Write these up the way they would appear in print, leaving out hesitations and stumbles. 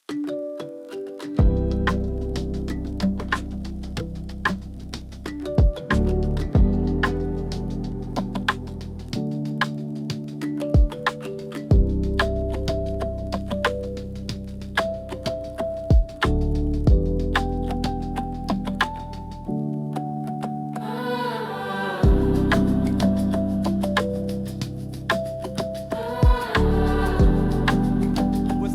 With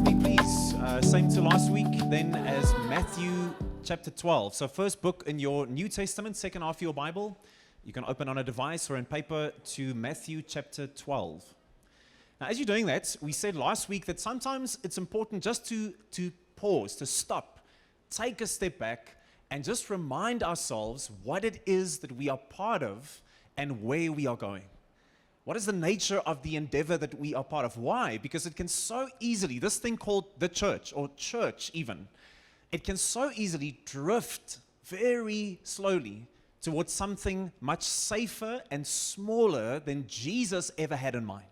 me, please. Same to last week, then, as Matthew chapter 12. So, first book in your New Testament, second half of your Bible. You can open on a device or in paper to Matthew chapter 12. Now, as you're doing that, we said last week that sometimes it's important just to pause, to stop, take a step back, and just remind ourselves what it is that we are part of and where we are going. What is the nature of the endeavor that we are part of? Why? Because it can so easily, this thing called the church, or church even, it can so easily drift very slowly towards something much safer and smaller than Jesus ever had in mind.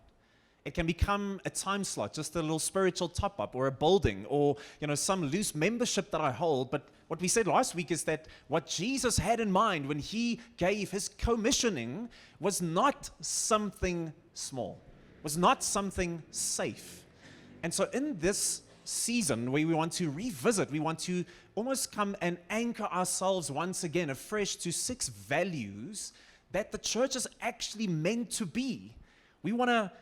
It can become a time slot, just a little spiritual top-up, or a building, or some loose membership that I hold. But what we said last week is that what Jesus had in mind when he gave his commissioning was not something small, was not something safe. And so in this season where we want to revisit, we want to almost come and anchor ourselves once again afresh to 6 values that the church is actually meant to be. We want to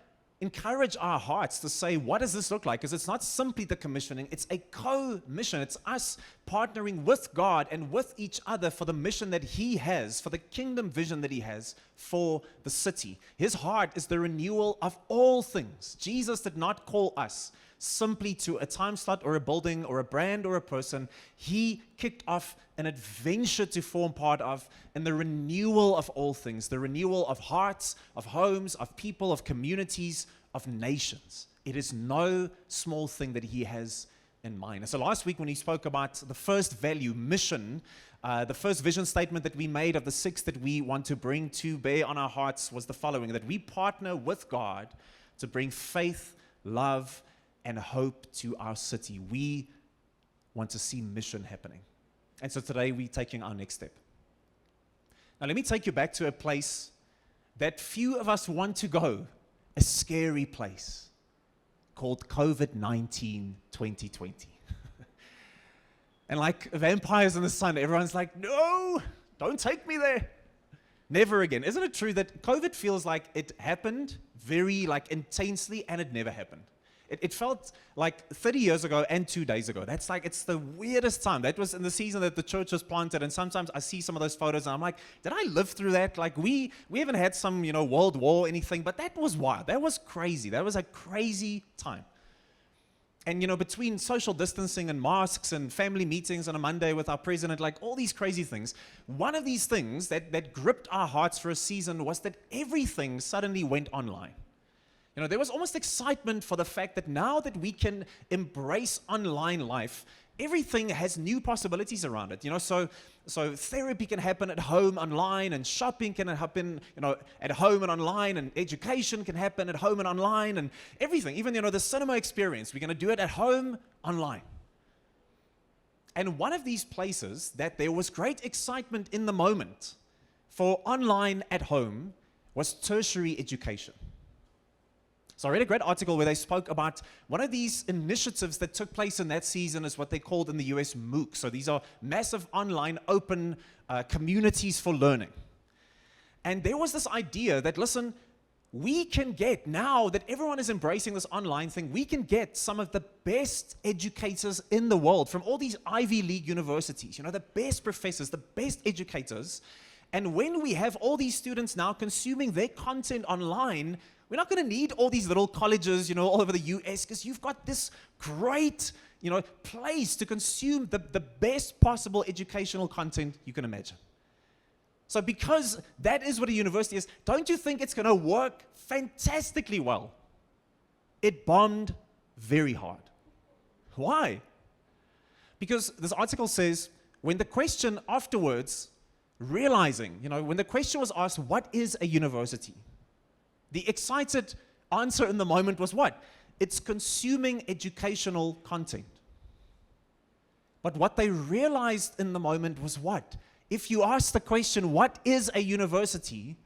encourage our hearts to say, what does this look like? Because it's not simply the commissioning, it's a co-mission. It's us partnering with God and with each other for the mission that he has, for the kingdom vision that he has for the city. His heart is the renewal of all things. Jesus did not call us simply to a time slot or a building or a brand or a person. He kicked off an adventure to form part of in the renewal of all things, the renewal of hearts, of homes, of people, of communities, of nations. It is no small thing that he has in mind. And so last week when he spoke about the first value, mission, the first vision statement that we made of the 6 that we want to bring to bear on our hearts was the following: that we partner with God to bring faith, love, and hope to our city. We want to see mission happening. And so today we're taking our next step. Now let me take you back to a place that few of us want to go, a scary place called COVID-19 2020. And like vampires in the sun, everyone's like, no, don't take me there. Never again. Isn't it true that COVID feels like it happened very intensely and it never happened? It felt like 30 years ago and 2 days ago. That's it's the weirdest time. That was in the season that the church was planted, and sometimes I see some of those photos and I'm like, did I live through that? We haven't had some, world war or anything, but that was wild. That was crazy. That was a crazy time. And, between social distancing and masks and family meetings on a Monday with our president, all these crazy things, one of these things that gripped our hearts for a season was that everything suddenly went online. There was almost excitement for the fact that now that we can embrace online life, everything has new possibilities around it. So therapy can happen at home online, and shopping can happen, at home and online, and education can happen at home and online, and everything. Even, the cinema experience, we're going to do it at home, online. And one of these places that there was great excitement in the moment for online at home was tertiary education. So I read a great article where they spoke about one of these initiatives that took place in that season is what they called in the US MOOC. So these are massive online open communities for learning. And there was this idea that, listen, we can get, now that everyone is embracing this online thing, we can get some of the best educators in the world from all these Ivy League universities, the best professors, the best educators. And when we have all these students now consuming their content online, we're not going to need all these little colleges, all over the US, because you've got this great, place to consume the best possible educational content you can imagine. So because that is what a university is, don't you think it's going to work fantastically well? It bombed very hard. Why? Because this article says, when the question afterwards, realizing, when the question was asked, what is a university? The excited answer in the moment was what? It's consuming educational content. But what they realized in the moment was what? If you ask the question, what is a university?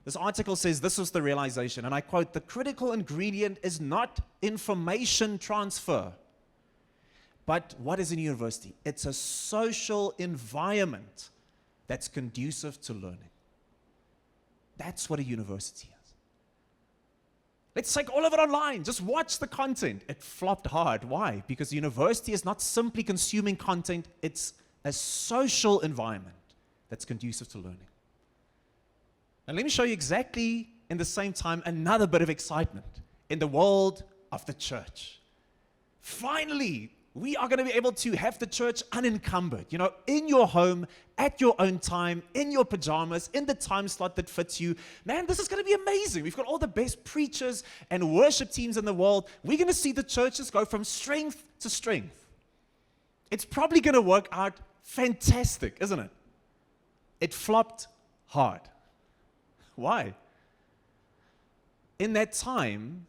This article says this was the realization, and I quote, "The critical ingredient is not information transfer, but what is a university? It's a social environment that's conducive to learning." That's what a university is. Let's take all of it online. Just watch the content. It flopped hard. Why? Because the university is not simply consuming content, it's a social environment that's conducive to learning. And let me show you exactly, in the same time, another bit of excitement in the world of the church. Finally, we are going to be able to have the church unencumbered, in your home, at your own time, in your pajamas, in the time slot that fits you. Man, this is going to be amazing. We've got all the best preachers and worship teams in the world. We're going to see the churches go from strength to strength. It's probably going to work out fantastic, isn't it? It flopped hard. Why? In that time,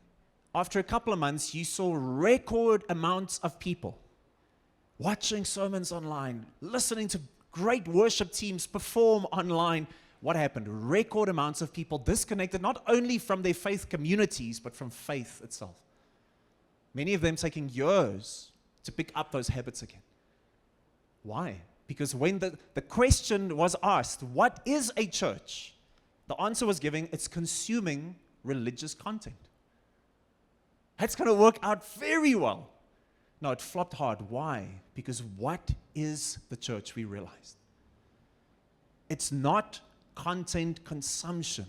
after a couple of months, you saw record amounts of people watching sermons online, listening to great worship teams perform online. What happened? Record amounts of people disconnected not only from their faith communities, but from faith itself. Many of them taking years to pick up those habits again. Why? Because when the question was asked, what is a church? The answer was given, it's consuming religious content. That's going to work out very well. No, it flopped hard. Why? Because what is the church, we realized? It's not content consumption,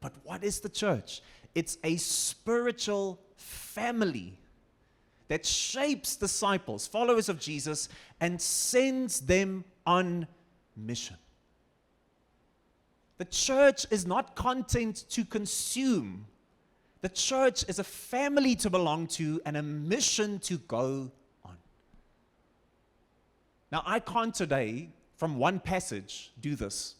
but what is the church? It's a spiritual family that shapes disciples, followers of Jesus, and sends them on mission. The church is not content to consume. The church is a family to belong to and a mission to go on. Now, I can't today, from one passage, do this.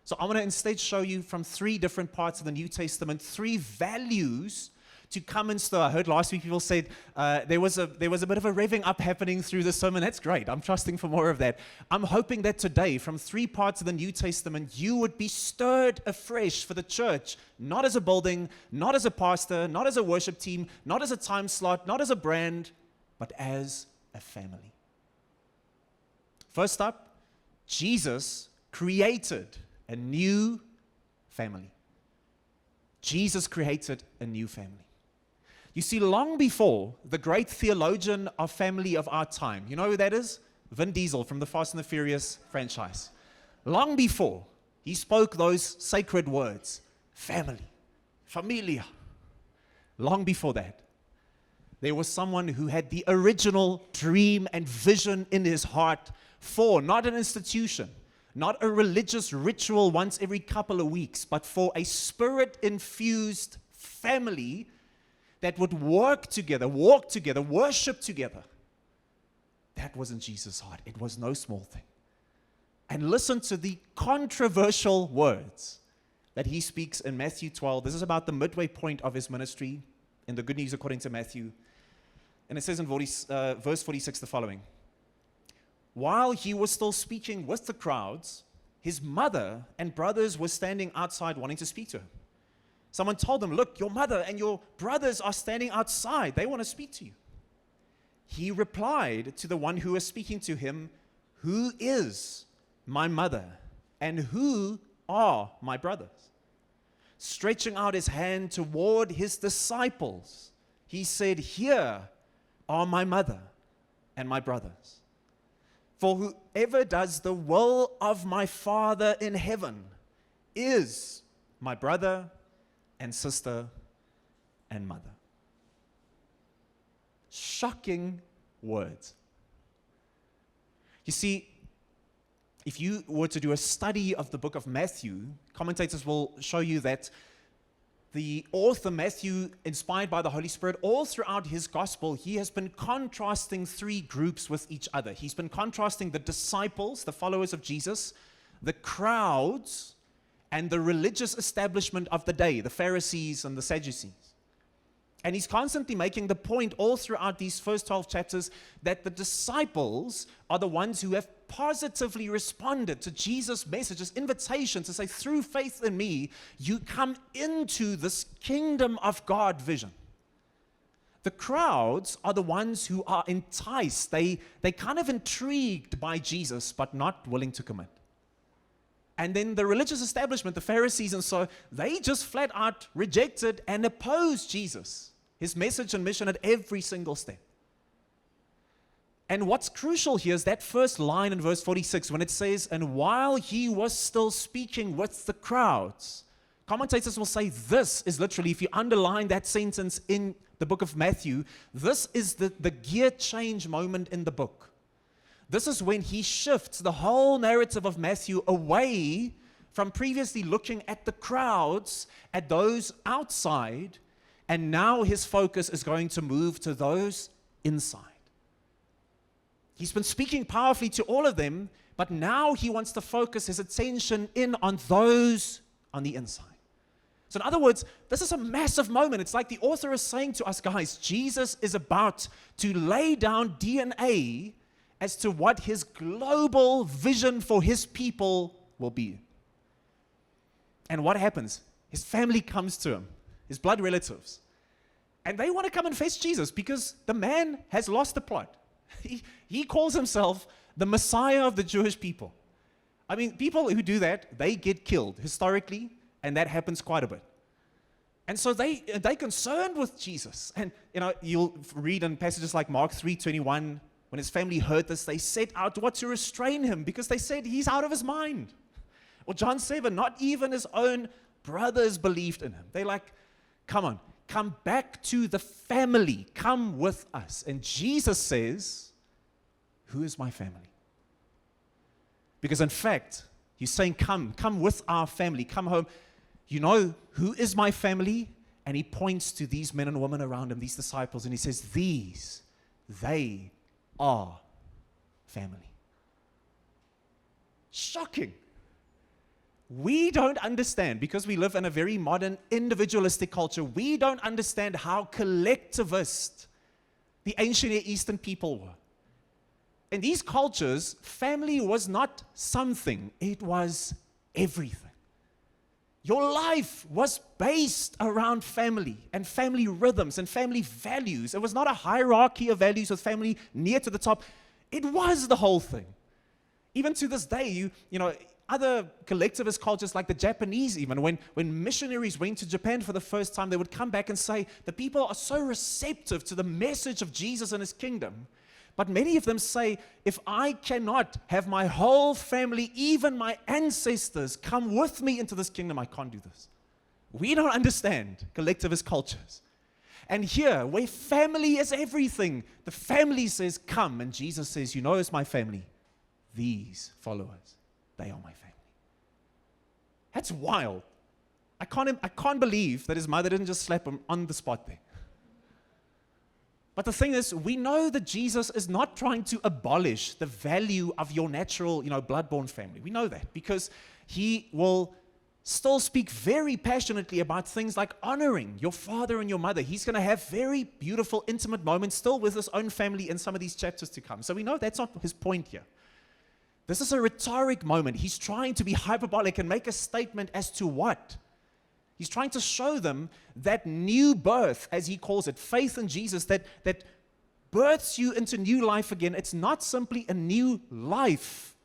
So I want to instead show you from three different parts of the New Testament, three values to come and stir. I heard last week people said there was a bit of a revving up happening through the sermon. That's great. I'm trusting for more of that. I'm hoping that today, from three parts of the New Testament, you would be stirred afresh for the church, not as a building, not as a pastor, not as a worship team, not as a time slot, not as a brand, but as a family. First up, Jesus created a new family. Jesus created a new family. You see, long before the great theologian of family of our time, you know who that is? Vin Diesel from the Fast and the Furious franchise. Long before he spoke those sacred words, family, familia. Long before that, there was someone who had the original dream and vision in his heart for not an institution, not a religious ritual once every couple of weeks, but for a spirit-infused family that would work together, walk together, worship together. That wasn't Jesus' heart. It was no small thing. And listen to the controversial words that he speaks in Matthew 12. This is about the midway point of his ministry in the Good News according to Matthew. And it says in verse 46 the following. While he was still speaking with the crowds, his mother and brothers were standing outside wanting to speak to him. Someone told him, look, your mother and your brothers are standing outside. They want to speak to you. He replied to the one who was speaking to him, who is my mother and who are my brothers? Stretching out his hand toward his disciples, he said, here are my mother and my brothers. For whoever does the will of my Father in heaven is my brother and sister and mother. Shocking words. You see, if you were to do a study of the book of Matthew, commentators will show you that the author Matthew, inspired by the Holy Spirit, all throughout his gospel, he has been contrasting three groups with each other. He's been contrasting the disciples, the followers of Jesus, the crowds, and the religious establishment of the day, the Pharisees and the Sadducees. And he's constantly making the point all throughout these first 12 chapters that the disciples are the ones who have positively responded to Jesus' message, his invitation to say, through faith in me, you come into this kingdom of God vision. The crowds are the ones who are enticed. They kind of intrigued by Jesus, but not willing to commit. And then the religious establishment, the Pharisees and so, they just flat out rejected and opposed Jesus, his message and mission at every single step. And what's crucial here is that first line in verse 46 when it says, and while he was still speaking with the crowds. Commentators will say this is literally, if you underline that sentence in the book of Matthew, this is the gear change moment in the book. This is when he shifts the whole narrative of Matthew away from previously looking at the crowds, at those outside, and now his focus is going to move to those inside. He's been speaking powerfully to all of them, but now he wants to focus his attention in on those on the inside. So in other words, this is a massive moment. It's like the author is saying to us, guys, Jesus is about to lay down DNA as to what his global vision for his people will be. And what happens? His family comes to him, his blood relatives, and they want to come and face Jesus because the man has lost the plot. He calls himself the Messiah of the Jewish people. I mean, people who do that, they get killed historically, and that happens quite a bit. And so they're concerned with Jesus. And you'll read in passages like Mark 3:21, when his family heard this, they set out to restrain him because they said he's out of his mind. Or John 7, not even his own brothers believed in him. They're like, come on, come back to the family, come with us. And Jesus says, who is my family? Because in fact, he's saying, come with our family, come home. You know who is my family? And he points to these men and women around him, these disciples, and he says, they are family. Shocking. We don't understand, because we live in a very modern individualistic culture, we don't understand how collectivist the ancient Near Eastern people were. In these cultures, family was not something, it was everything. Your life was based around family and family rhythms and family values. It was not a hierarchy of values with family near to the top. It was the whole thing. Even to this day, you know, other collectivist cultures like the Japanese even, when missionaries went to Japan for the first time, they would come back and say, the people are so receptive to the message of Jesus and his kingdom. But many of them say, if I cannot have my whole family, even my ancestors, come with me into this kingdom, I can't do this. We don't understand collectivist cultures. And here, where family is everything, the family says, come. And Jesus says, you know, it's my family. These followers, they are my family. That's wild. I can't believe that his mother didn't just slap him on the spot there. But the thing is, we know that Jesus is not trying to abolish the value of your natural, blood-born family. We know that because he will still speak very passionately about things like honoring your father and your mother. He's going to have very beautiful, intimate moments still with his own family in some of these chapters to come. So we know that's not his point here. This is a rhetoric moment. He's trying to be hyperbolic and make a statement as to what? He's trying to show them that new birth, as he calls it, faith in Jesus, that births you into new life again. It's not simply a new life,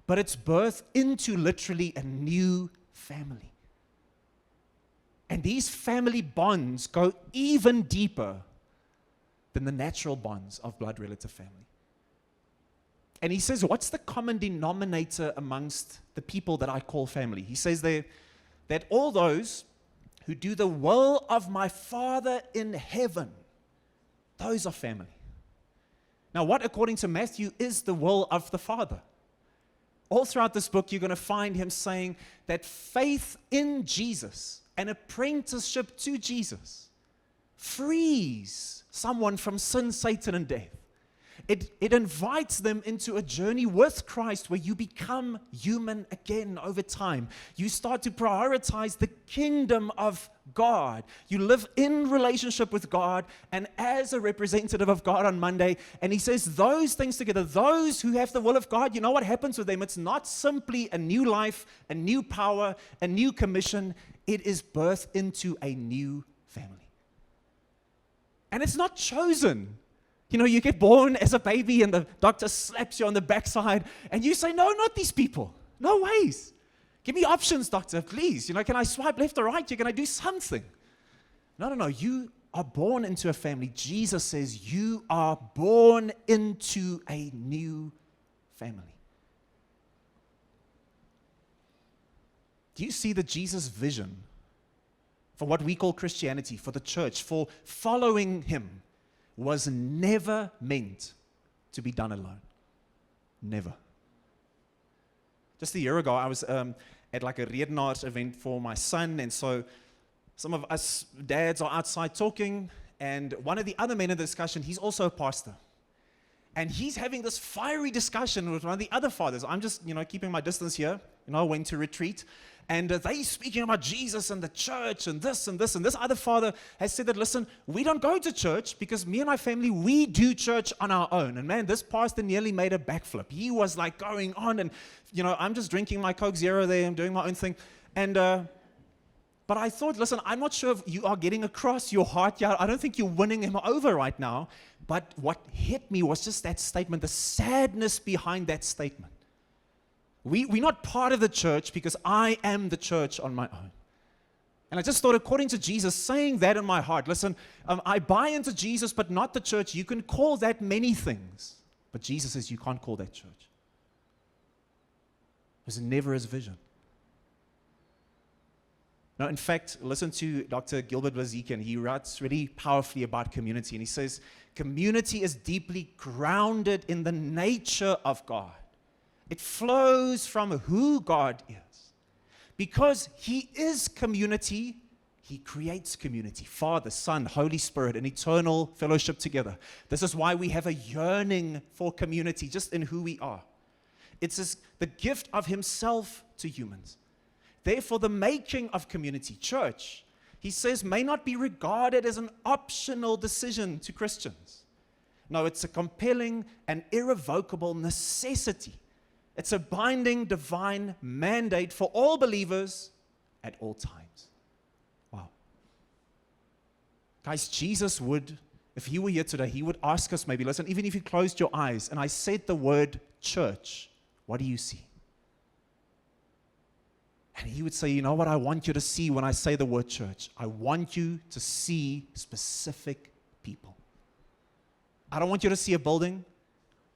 but it's birth into literally a new family. And these family bonds go even deeper than the natural bonds of blood relative family. And he says, what's the common denominator amongst the people that I call family? He says there that all those who do the will of my Father in heaven, those are family. Now, what, according to Matthew, is the will of the Father? All throughout this book, you're going to find him saying that faith in Jesus, an apprenticeship to Jesus, frees someone from sin, Satan, and death. it invites them into a journey with Christ where you become human again over time. You start to prioritize the kingdom of God. You live in relationship with God and as a representative of God on Monday. And he says those things together, those who have the will of God, you know what happens with them? It's not simply a new life, a new power, a new commission. It is birth into a new family. And it's not chosen. You know, you get born as a baby and the doctor slaps you on the backside and you say, no, not these people. No ways. Give me options, doctor, please. You know, can I swipe left or right? Can I do something? No. You are born into a family. Jesus says you are born into a new family. Do you see the Jesus vision for what we call Christianity, for the church, for following him, was never meant to be done alone. Never. Just a year ago, I was at like a Redenaars event for my son, and so some of us dads are outside talking, and one of the other men in the discussion, he's also a pastor. And he's having this fiery discussion with one of the other fathers. I'm just, keeping my distance here, when to retreat. And they speaking about Jesus and the church and this and this. And this other father has said that, listen, we don't go to church because me and my family, we do church on our own. And man, this pastor nearly made a backflip. He was like going on and, I'm just drinking my Coke Zero there. I'm doing my own thing. And, but I thought, listen, I'm not sure if you are getting across your heart yet. I don't think you're winning him over right now. But what hit me was just that statement, the sadness behind that statement. We're not part of the church because I am the church on my own. And I just thought, according to Jesus, saying that in my heart, listen, I buy into Jesus, but not the church. You can call that many things. But Jesus says you can't call that church. It was never his vision. Now, in fact, listen to Dr. Gilbert Vazikian. He writes really powerfully about community. And he says, community is deeply grounded in the nature of God. It flows from who God is. Because he is community, he creates community. Father, Son, Holy Spirit, an eternal fellowship together. This is why we have a yearning for community just in who we are. It's the gift of himself to humans. Therefore, the making of community, church, he says, may not be regarded as an optional decision to Christians. No, it's a compelling and irrevocable necessity. It's a binding divine mandate for all believers at all times. Wow. Guys, Jesus would, if he were here today, he would ask us maybe, listen, even if you closed your eyes and I said the word church, what do you see? And he would say, you know what I want you to see when I say the word church? I want you to see specific people. I don't want you to see a building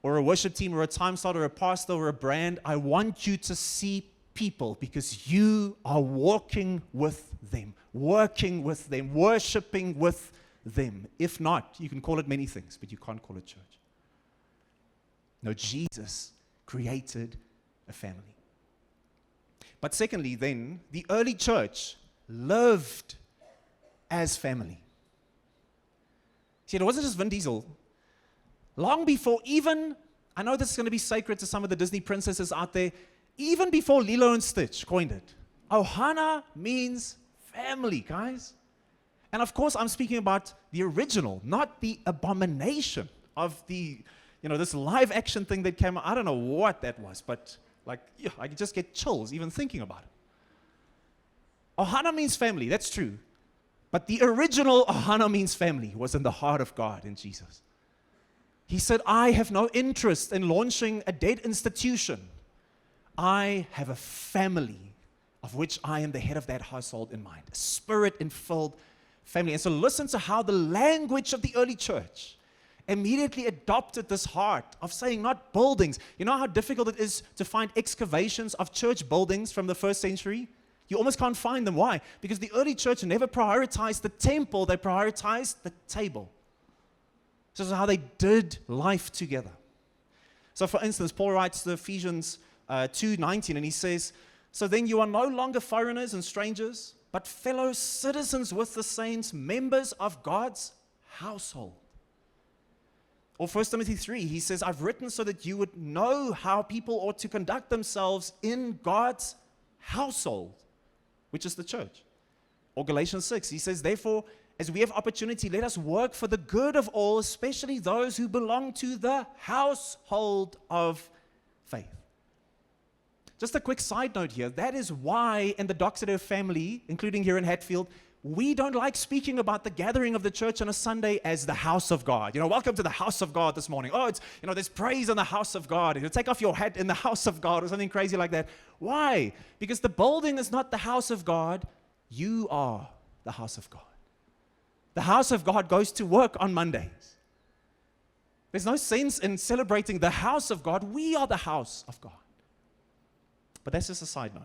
or a worship team or a time slot or a pastor or a brand. I want you to see people because you are walking with them, working with them, worshiping with them. If not, you can call it many things, but you can't call it church. No, Jesus created a family. But secondly, then, the early church lived as family. See, it wasn't just Vin Diesel. Long before even, I know this is going to be sacred to some of the Disney princesses out there, even before Lilo and Stitch coined it. Ohana means family, guys. And of course, I'm speaking about the original, not the abomination of the, this live action thing that came out. I don't know what that was, but I could just get chills even thinking about it. Ohana means family, that's true. But the original Ohana means family was in the heart of God in Jesus. He said, I have no interest in launching a dead institution. I have a family of which I am the head of that household in mind, a spirit-infilled family. And so listen to how the language of the early church immediately adopted this heart of saying not buildings. You know how difficult it is to find excavations of church buildings from the first century? You almost can't find them. Why? Because the early church never prioritized the temple, they prioritized the table. So this is how they did life together. So for instance, Paul writes to Ephesians 2:19, and he says, so then you are no longer foreigners and strangers, but fellow citizens with the saints, members of God's household. Or 1 Timothy 3, he says, I've written so that you would know how people ought to conduct themselves in God's household, which is the church. Or Galatians 6, he says, therefore, as we have opportunity, let us work for the good of all, especially those who belong to the household of faith. Just a quick side note here. That is why in the Doxeter family, including here in Hatfield, we don't like speaking about the gathering of the church on a Sunday as the house of God. Welcome to the house of God this morning. Oh, there's praise in the house of God. Take off your hat in the house of God or something crazy like that. Why? Because the building is not the house of God. You are the house of God. The house of God goes to work on Mondays. There's no sense in celebrating the house of God. We are the house of God. But that's just a side note.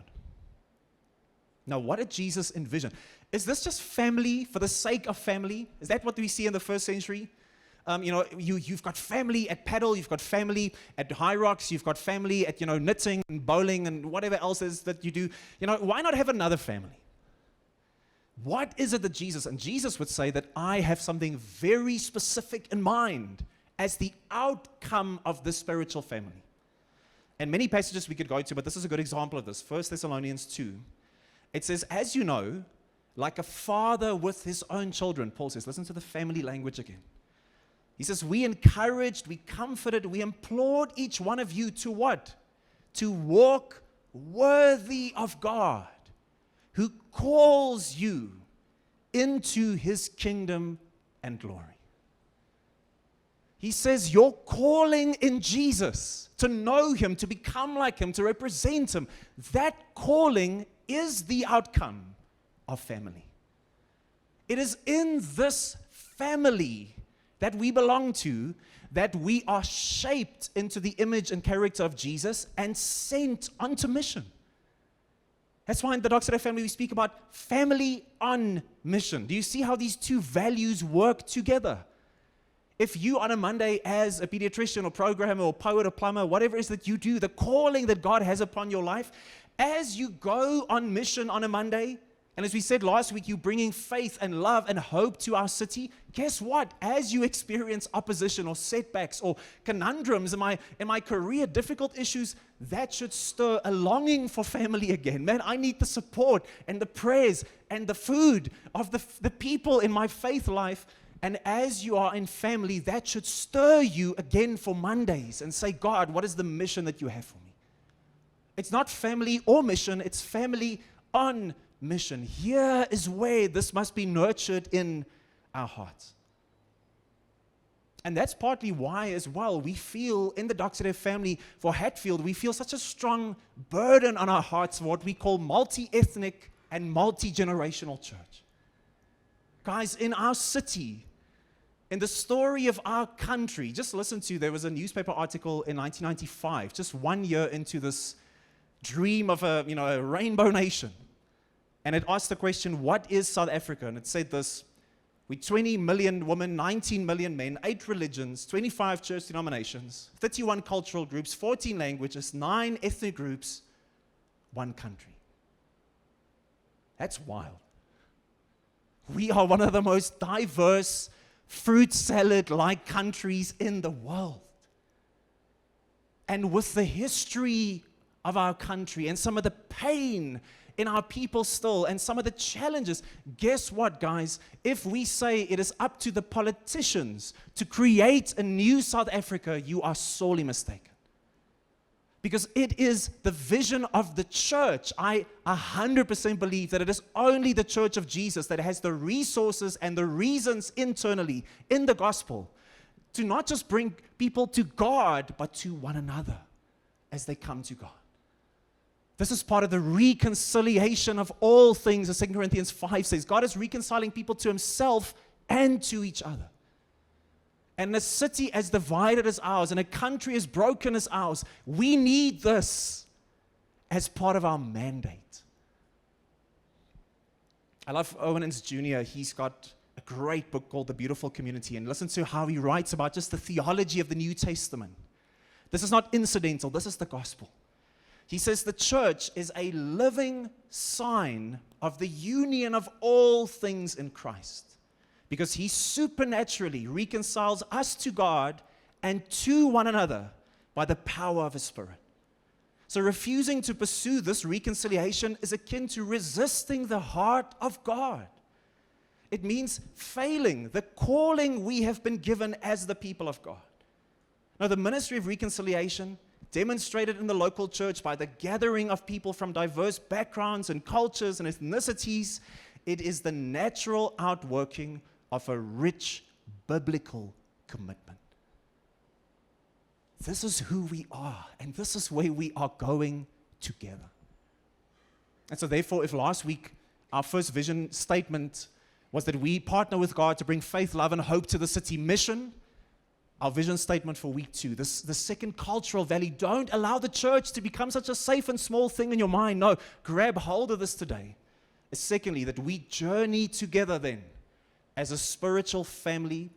Now, what did Jesus envision? Is this just family for the sake of family? Is that what we see in the first century? You've got family at paddle, you've got family at High Rocks, you've got family at, knitting and bowling and whatever else is that you do. Why not have another family? What is it that Jesus, and Jesus would say that I have something very specific in mind as the outcome of this spiritual family. And many passages we could go to, but this is a good example of this. 1 Thessalonians 2. It says, as you know, like a father with his own children, Paul says, listen to the family language again. He says, we encouraged, we comforted, we implored each one of you to what? To walk worthy of God, who calls you into his kingdom and glory. He says, your calling in Jesus, to know him, to become like him, to represent him, that calling is the outcome of family. It is in this family that we belong to that we are shaped into the image and character of Jesus and sent onto mission. That's why in the Doxeter family we speak about family on mission. Do you see how these two values work together? If you on a Monday as a pediatrician or programmer or poet or plumber, whatever it is that you do, the calling that God has upon your life, as you go on mission on a Monday, and as we said last week, you're bringing faith and love and hope to our city, guess what? As you experience opposition or setbacks or conundrums in my career, difficult issues, that should stir a longing for family again. Man, I need the support and the prayers and the food of the people in my faith life. And as you are in family, that should stir you again for Mondays and say, God, what is the mission that you have for me? It's not family or mission, it's family on mission. Here is where this must be nurtured in our hearts. And that's partly why as well we feel in the Doxeter family for Hatfield, we feel such a strong burden on our hearts for what we call multi-ethnic and multi-generational church. Guys, in our city, in the story of our country, just listen to, there was a newspaper article in 1995, just 1 year into this dream of a rainbow nation. And it asked the question, what is South Africa? And it said this, we're 20 million women, 19 million men, 8 religions, 25 church denominations, 31 cultural groups, 14 languages, 9 ethnic groups, 1 country. That's wild. We are one of the most diverse fruit salad-like countries in the world. And with the history of our country and some of the pain in our people still and some of the challenges, guess what, guys? If we say it is up to the politicians to create a new South Africa, you are sorely mistaken. Because it is the vision of the church. I 100% believe that it is only the church of Jesus that has the resources and the reasons internally in the gospel to not just bring people to God, but to one another as they come to God. This is part of the reconciliation of all things, as 2 Corinthians 5 says. God is reconciling people to himself and to each other. And a city as divided as ours, and a country as broken as ours, we need this as part of our mandate. I love Owen Ince Jr. He's got a great book called The Beautiful Community, and listen to how he writes about just the theology of the New Testament. This is not incidental, this is the gospel. He says the church is a living sign of the union of all things in Christ, because he supernaturally reconciles us to God and to one another by the power of His Spirit. So refusing to pursue this reconciliation is akin to resisting the heart of God. It means failing the calling we have been given as the people of God. Now, the ministry of reconciliation, demonstrated in the local church by the gathering of people from diverse backgrounds and cultures and ethnicities, it is the natural outworking of a rich biblical commitment. This is who we are, and this is where we are going together. And so therefore, if last week our first vision statement was that we partner with God to bring faith, love, and hope to the city mission, our vision statement for week 2, the second cultural value, don't allow the church to become such a safe and small thing in your mind. No, grab hold of this today. Secondly, that we journey together then as a spiritual family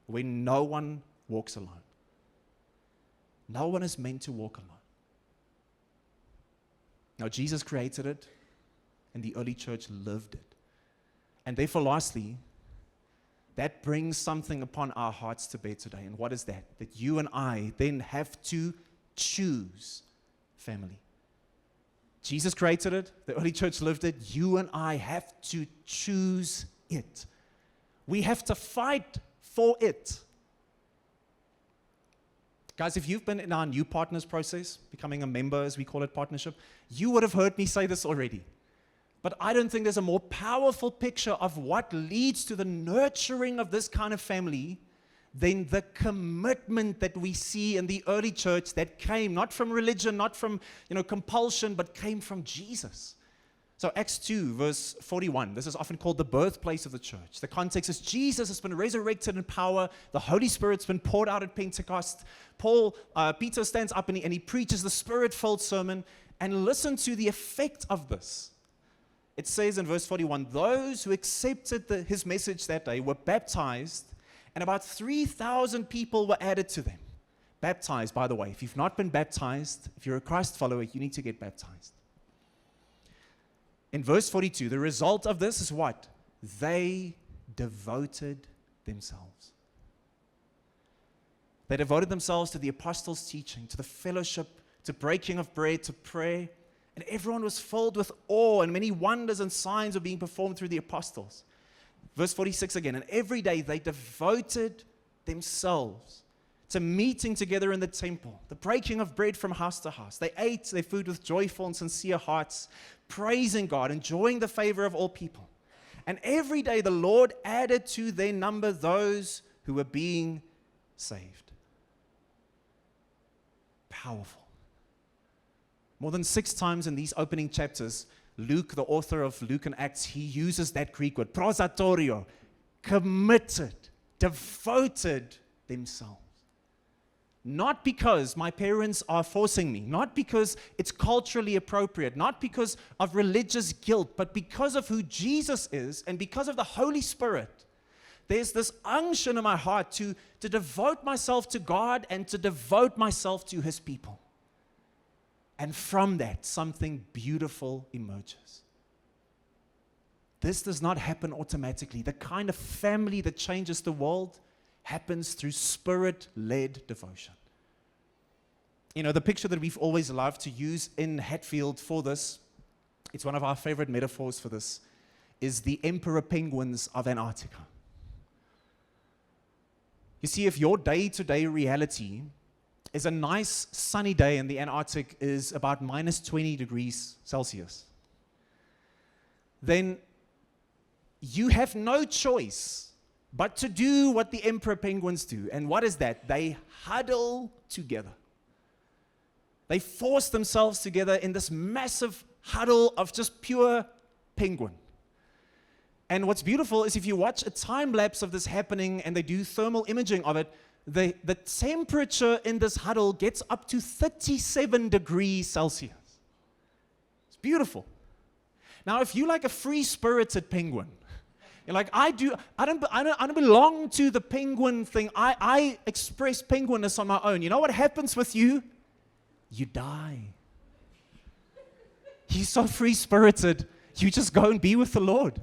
where no one walks alone. No one is meant to walk alone. Now, Jesus created it, and the early church lived it. And therefore, lastly, that brings something upon our hearts to bear today. And what is that? That you and I then have to choose family. Jesus created it. The early church lived it. You and I have to choose it. We have to fight for it. Guys, if you've been in our new partners process, becoming a member, as we call it, partnership, you would have heard me say this already. But I don't think there's a more powerful picture of what leads to the nurturing of this kind of family than the commitment that we see in the early church that came not from religion, not from compulsion, but came from Jesus. So Acts 2, verse 41, this is often called the birthplace of the church. The context is Jesus has been resurrected in power. The Holy Spirit's been poured out at Pentecost. Peter stands up and he preaches the Spirit-filled sermon. And listen to the effect of this. It says in verse 41, those who accepted his message that day were baptized, and about 3,000 people were added to them. Baptized, by the way. If you've not been baptized, if you're a Christ follower, you need to get baptized. In verse 42, the result of this is what? They devoted themselves. They devoted themselves to the apostles' teaching, to the fellowship, to breaking of bread, to prayer. And everyone was filled with awe, and many wonders and signs were being performed through the apostles. Verse 46 again, and every day they devoted themselves to meeting together in the temple, the breaking of bread from house to house. They ate their food with joyful and sincere hearts, praising God, enjoying the favor of all people. And every day the Lord added to their number those who were being saved. Powerful. More than 6 times in these opening chapters, Luke, the author of Luke and Acts, he uses that Greek word, prosatorio, committed, devoted themselves. Not because my parents are forcing me, not because it's culturally appropriate, not because of religious guilt, but because of who Jesus is and because of the Holy Spirit. There's this unction in my heart to devote myself to God and to devote myself to His people. And from that, something beautiful emerges. This does not happen automatically. The kind of family that changes the world happens through Spirit-led devotion. The picture that we've always loved to use in Hatfield for this, it's one of our favorite metaphors for this, is the emperor penguins of Antarctica. You see, if your day-to-day reality is a nice sunny day and the Antarctic is about minus 20 degrees Celsius, then you have no choice but to do what the emperor penguins do. And what is that? They huddle together. They force themselves together in this massive huddle of just pure penguin. And what's beautiful is if you watch a time lapse of this happening and they do thermal imaging of it, the temperature in this huddle gets up to 37 degrees Celsius. It's beautiful. Now, if you like a free-spirited penguin, you're like, I don't belong to the penguin thing. I express penguinness on my own. You know what happens with you? You die. He's so free-spirited, you just go and be with the Lord.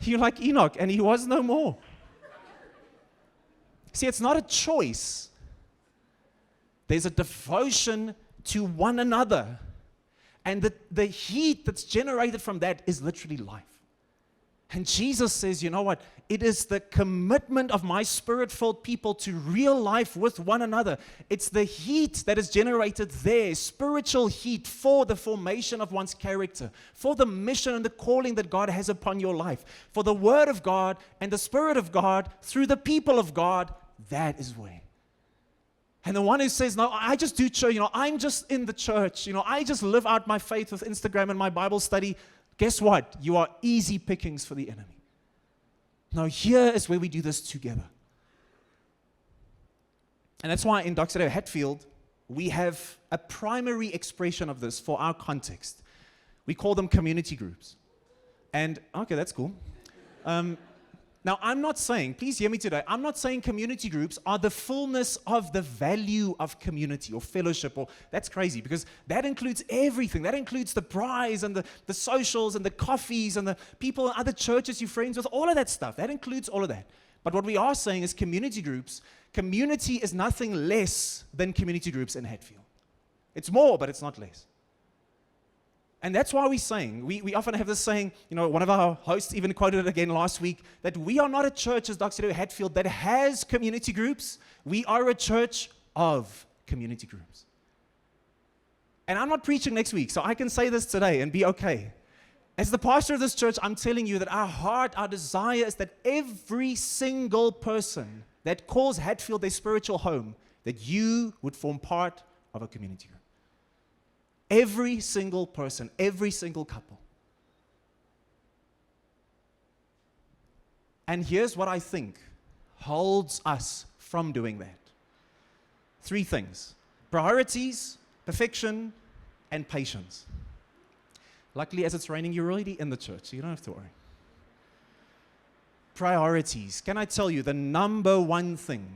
You're like Enoch, and he was no more. See, it's not a choice. There's a devotion to one another. And the heat that's generated from that is literally life. And Jesus says, you know what? It is the commitment of my spirit-filled people to real life with one another. It's the heat that is generated there, spiritual heat for the formation of one's character, for the mission and the calling that God has upon your life, for the Word of God and the Spirit of God through the people of God. That is where. And the one who says, no, I just do church, I'm just in the church, I just live out my faith with Instagram and my Bible study. Guess what? You are easy pickings for the enemy. Now, here is where we do this together. And that's why in Doxa Deo Hatfield, we have a primary expression of this for our context. We call them community groups. And, okay, that's cool. Now, I'm not saying, please hear me today, I'm not saying community groups are the fullness of the value of community or fellowship, or that's crazy, because that includes everything. That includes the prize and the socials and the coffees and the people in other churches you're friends with, all of that stuff. That includes all of that. But what we are saying is community is nothing less than community groups in Hatfield. It's more, but it's not less. And that's why we're saying, we often have this saying, one of our hosts even quoted it again last week, that we are not a church as Doxa Deo Hatfield that has community groups. We are a church of community groups. And I'm not preaching next week, so I can say this today and be okay. As the pastor of this church, I'm telling you that our heart, our desire is that every single person that calls Hatfield their spiritual home, that you would form part of a community group. Every single person, every single couple. And here's what I think holds us from doing that. 3 things: priorities, perfection, and patience. Luckily, as it's raining, you're already in the church, so you don't have to worry. Priorities. Can I tell you the number one thing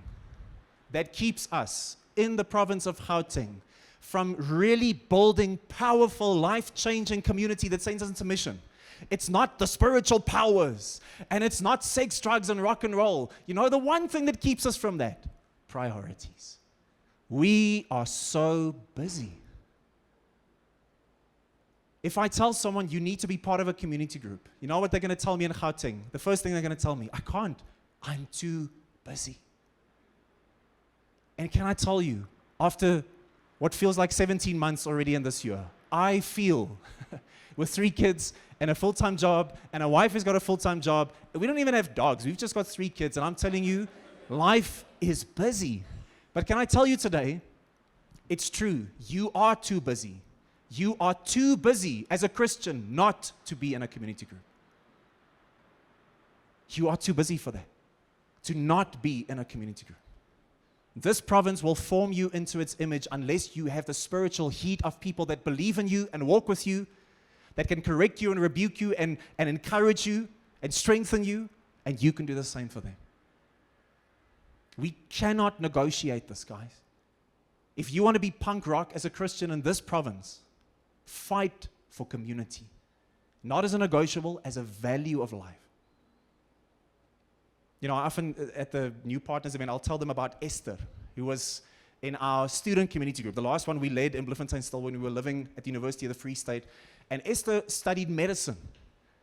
that keeps us in the province of Gauteng from really building powerful, life-changing community that sends us into mission? It's not the spiritual powers, and it's not sex, drugs, and rock and roll. The one thing that keeps us from that? Priorities. We are so busy. If I tell someone you need to be part of a community group, you know what they're going to tell me in Gauteng? The first thing they're going to tell me, I can't. I'm too busy. And can I tell you, after what feels like 17 months already in this year, I feel, with 3 kids and a full-time job, and a wife who's got a full-time job, we don't even have dogs. We've just got 3 kids, and I'm telling you, life is busy. But can I tell you today, it's true. You are too busy. You are too busy as a Christian not to be in a community group. You are too busy for that, to not be in a community group. This province will form you into its image unless you have the spiritual heat of people that believe in you and walk with you, that can correct you and rebuke you and encourage you and strengthen you, and you can do the same for them. We cannot negotiate this, guys. If you want to be punk rock as a Christian in this province, fight for community. Not as a negotiable, as a value of life. I often, at the New Partners event, I'll tell them about Esther, who was in our student community group, the last one we led in Bloemfontein still when we were living at the University of the Free State. And Esther studied medicine.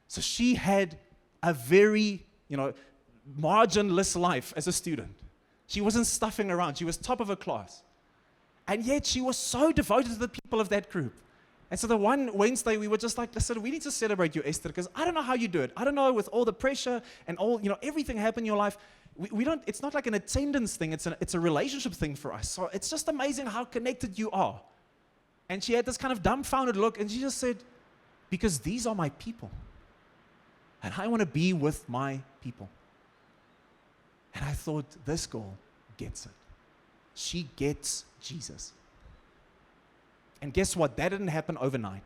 So she had a very, marginless life as a student. She wasn't stuffing around. She was top of her class. And yet she was so devoted to the people of that group. And so the one Wednesday, we were just like, listen, we need to celebrate you, Esther, because I don't know how you do it. I don't know, with all the pressure and all, everything happened in your life. We don't, it's not like an attendance thing. It's a relationship thing for us. So it's just amazing how connected you are. And she had this kind of dumbfounded look, and she just said, because these are my people. And I want to be with my people. And I thought, this girl gets it. She gets Jesus. And guess what? That didn't happen overnight.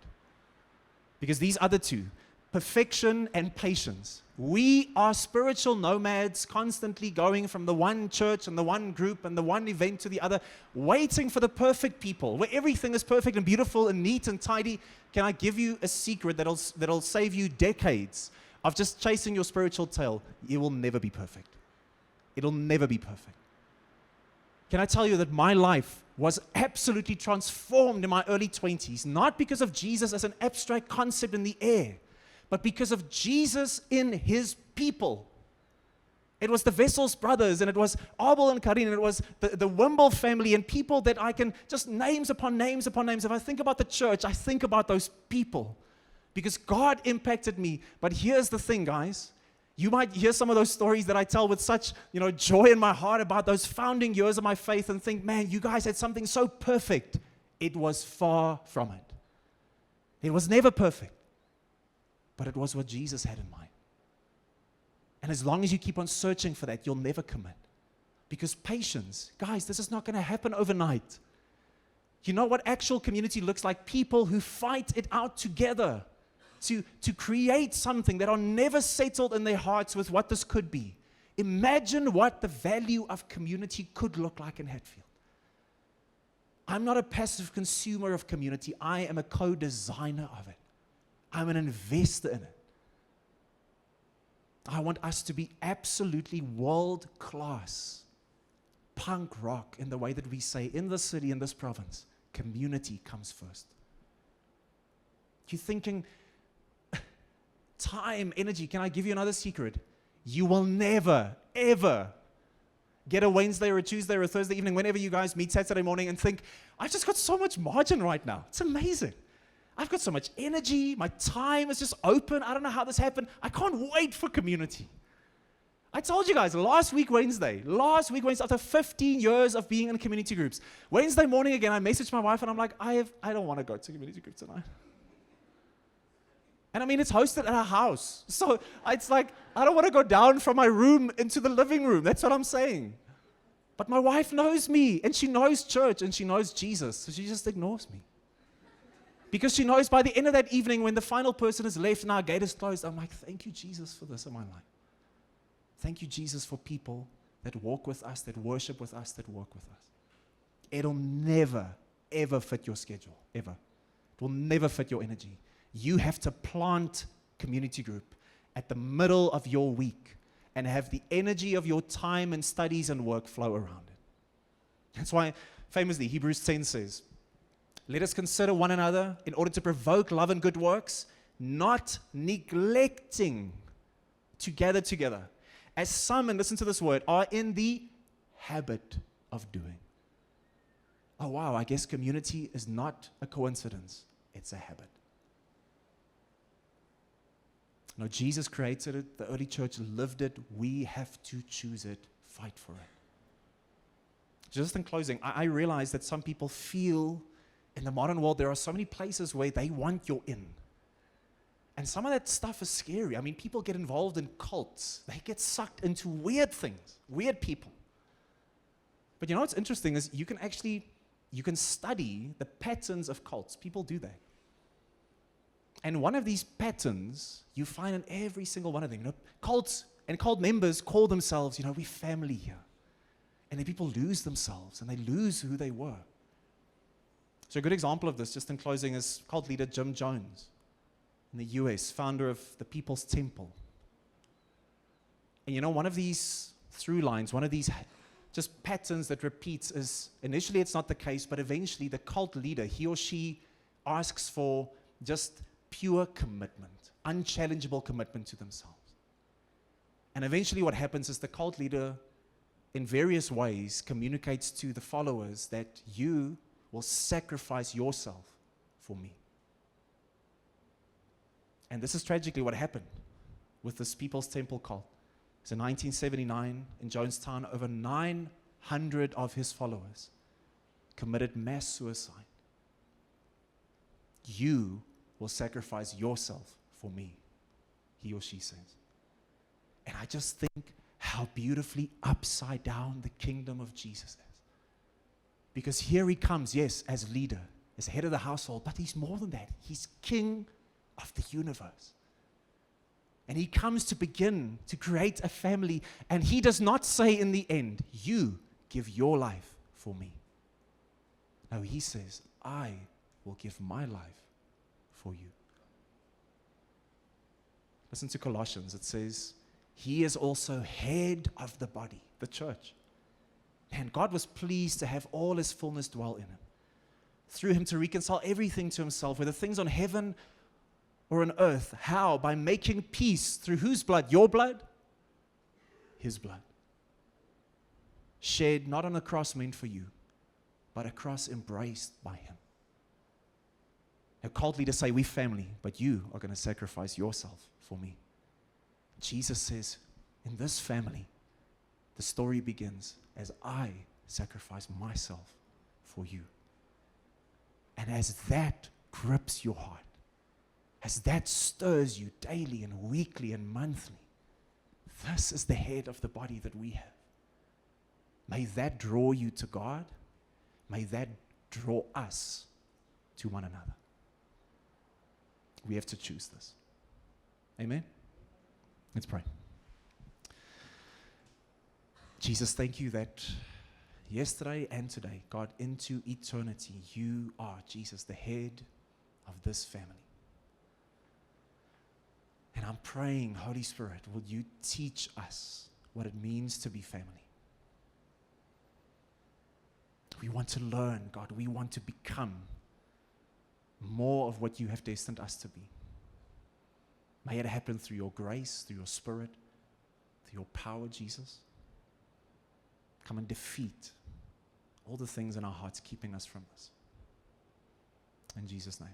Because these other 2, perfection and patience, we are spiritual nomads, constantly going from the one church and the one group and the one event to the other, waiting for the perfect people, where everything is perfect and beautiful and neat and tidy. Can I give you a secret that'll save you decades of just chasing your spiritual tail? You will never be perfect. It'll never be perfect. Can I tell you that my life was absolutely transformed in my early 20s, not because of Jesus as an abstract concept in the air, but because of Jesus in his people. It was the Wessels brothers, and it was Abel and Karin, and it was the Wimble family, and people that I can just names upon names upon names. If I think about the church, I think about those people because God impacted me. But here's the thing, guys. You might hear some of those stories that I tell with such, joy in my heart about those founding years of my faith and think, man, you guys had something so perfect. It was far from it. It was never perfect, but it was what Jesus had in mind. And as long as you keep on searching for that, you'll never commit. Because patience, guys, this is not going to happen overnight. You know what actual community looks like? People who fight it out together to create something that are never settled in their hearts with what this could be. Imagine what the value of community could look like in Hatfield. I'm not a passive consumer of community. I am a co-designer of it. I'm an investor in it. I want us to be absolutely world-class punk rock in the way that we say in this city, in this province, community comes first. You're thinking, time, energy. Can I give you another secret? You will never, ever get a Wednesday or a Tuesday or a Thursday evening, whenever you guys meet Saturday morning and think, I've just got so much margin right now. It's amazing. I've got so much energy. My time is just open. I don't know how this happened. I can't wait for community. I told you guys last week Wednesday, after 15 years of being in community groups, Wednesday morning again, I messaged my wife and I'm like, I don't want to go to community group tonight. And I mean, it's hosted at our house. So it's like, I don't want to go down from my room into the living room. That's what I'm saying. But my wife knows me, and she knows church, and she knows Jesus, so she just ignores me. Because she knows by the end of that evening, when the final person is left and our gate is closed, I'm like, thank you, Jesus, for this in my life. Thank you, Jesus, for people that walk with us, that worship with us, that work with us. It'll never, ever fit your schedule, ever. It will never fit your energy. You have to plant community group at the middle of your week and have the energy of your time and studies and work flow around it. That's why, famously, Hebrews 10 says, let us consider one another in order to provoke love and good works, not neglecting to gather together, as some, and listen to this word, are in the habit of doing. Oh wow, I guess community is not a coincidence, it's a habit. No, Jesus created it, the early church lived it, we have to choose it, fight for it. Just in closing, I realize that some people feel in the modern world there are so many places where they want your in. And some of that stuff is scary. I mean, people get involved in cults. They get sucked into weird things, weird people. But you know what's interesting is you can study the patterns of cults. People do that. And one of these patterns you find in every single one of them. Cults and cult members call themselves, we're family here. And then people lose themselves and they lose who they were. So a good example of this, just in closing, is cult leader Jim Jones in the US, founder of the People's Temple. And one of these through lines, one of these just patterns that repeats is, initially it's not the case, but eventually the cult leader, he or she asks for just pure commitment, unchallengeable commitment to themselves. And eventually what happens is the cult leader, in various ways, communicates to the followers that you will sacrifice yourself for me. And this is tragically what happened with this People's Temple cult. So in 1979, in Jonestown, over 900 of his followers committed mass suicide. You will sacrifice yourself for me, he or she says. And I just think how beautifully upside down the kingdom of Jesus is. Because here he comes, yes, as leader, as head of the household, but he's more than that. He's king of the universe. And he comes to begin to create a family, and he does not say in the end, you give your life for me. No, he says, I will give my life for you. Listen to Colossians. It says, he is also head of the body, the church. And God was pleased to have all his fullness dwell in him. Through him to reconcile everything to himself, whether things on heaven or on earth. How? By making peace. Through whose blood? Your blood? His blood. Shed not on a cross meant for you, but a cross embraced by him. A cult leader say, we family, but you are going to sacrifice yourself for me. Jesus says, in this family, the story begins as I sacrifice myself for you. And as that grips your heart, as that stirs you daily and weekly and monthly, this is the head of the body that we have. May that draw you to God. May that draw us to one another. We have to choose this. Amen? Let's pray. Jesus, thank you that yesterday and today, God, into eternity, you are, Jesus, the head of this family. And I'm praying, Holy Spirit, will you teach us what it means to be family? We want to learn, God. We want to become more of what you have destined us to be. May it happen through your grace, through your Spirit, through your power, Jesus. Come and defeat all the things in our hearts keeping us from this. In Jesus' name.